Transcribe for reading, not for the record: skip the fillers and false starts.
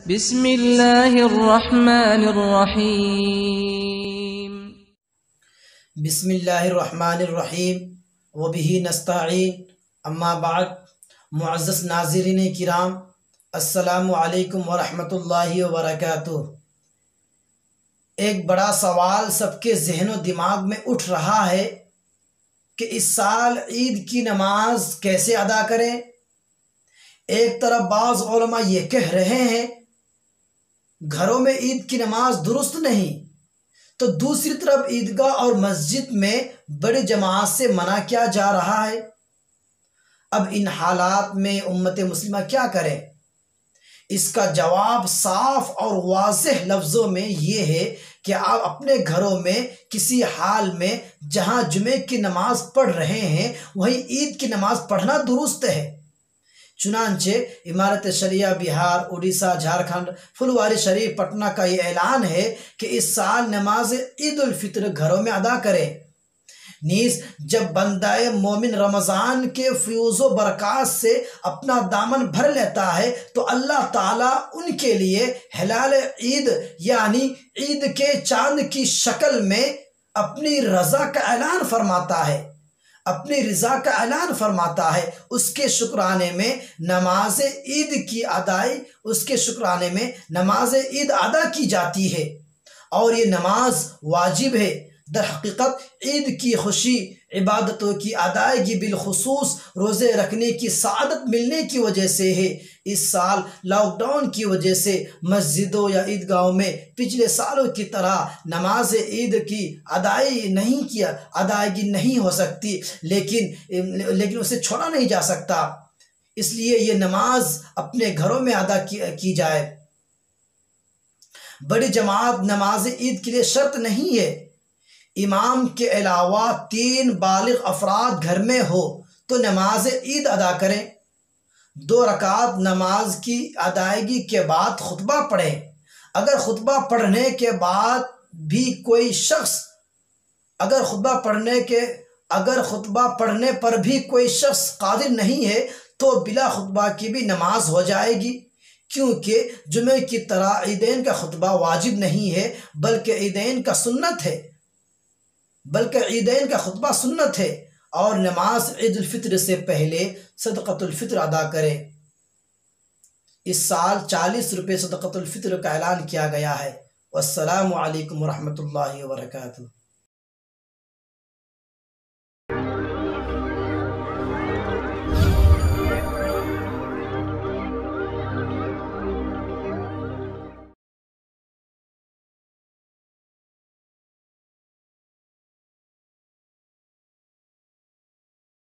بسم اللہ الرحمن الرحیم بسم اللہ الرحمن الرحیم وبہ نستعین اما بعد معزز ناظرین کرام السلام علیکم ورحمۃ اللہ وبرکاتہ۔ ایک بڑا سوال سب کے ذہن و دماغ میں اٹھ رہا ہے کہ اس سال عید کی نماز کیسے ادا کریں۔ ایک طرف بعض علماء یہ کہہ رہے ہیں گھروں میں عید کی نماز درست نہیں، تو دوسری طرف عیدگاہ اور مسجد میں بڑی جماعت سے منع کیا جا رہا ہے۔ اب ان حالات میں امت مسلمہ کیا کرے؟ اس کا جواب صاف اور واضح لفظوں میں یہ ہے کہ آپ اپنے گھروں میں کسی حال میں جہاں جمعے کی نماز پڑھ رہے ہیں وہیں عید کی نماز پڑھنا درست ہے۔ چنانچہ امارت شریعہ بہار، اڑیسہ، جھارکھنڈ، پھلواری شریف، پٹنہ کا یہ اعلان ہے کہ اس سال نماز عید الفطر گھروں میں ادا کریں۔ نیز جب بندہ مومن رمضان کے فیوز و برکات سے اپنا دامن بھر لیتا ہے تو اللہ تعالیٰ ان کے لیے ہلال عید یعنی عید کے چاند کی شکل میں اپنی رضا کا اعلان فرماتا ہے، اس کے شکرانے میں نماز عید ادا کی جاتی ہے، اور یہ نماز واجب ہے۔ در حقیقت عید کی خوشی، عبادتوں کی ادائیگی، بالخصوص روزے رکھنے کی سعادت ملنے کی وجہ سے ہے۔ اس سال لاک ڈاؤن کی وجہ سے مسجدوں یا عیدگاہوں میں پچھلے سالوں کی طرح نماز عید کی ادائیگی نہیں ہو سکتی، لیکن اسے چھوڑا نہیں جا سکتا، اس لیے یہ نماز اپنے گھروں میں ادا کی جائے۔ بڑی جماعت نماز عید کے لیے شرط نہیں ہے۔ امام کے علاوہ 3 بالغ افراد گھر میں ہو تو نماز عید ادا کریں۔ 2 رکعت نماز کی ادائیگی کے بعد خطبہ پڑھیں۔ اگر خطبہ پڑھنے پر بھی کوئی شخص قادر نہیں ہے تو بلا خطبہ کی بھی نماز ہو جائے گی، کیونکہ جمعے کی طرح عیدین کا خطبہ واجب نہیں ہے بلکہ عیدین کا خطبہ سنت ہے، اور نماز عید الفطر سے پہلے صدقۃ الفطر ادا کرے۔ اس سال 40 روپے صدقۃ الفطر کا اعلان کیا گیا ہے۔ والسلام علیکم ورحمۃ اللہ وبرکاتہ۔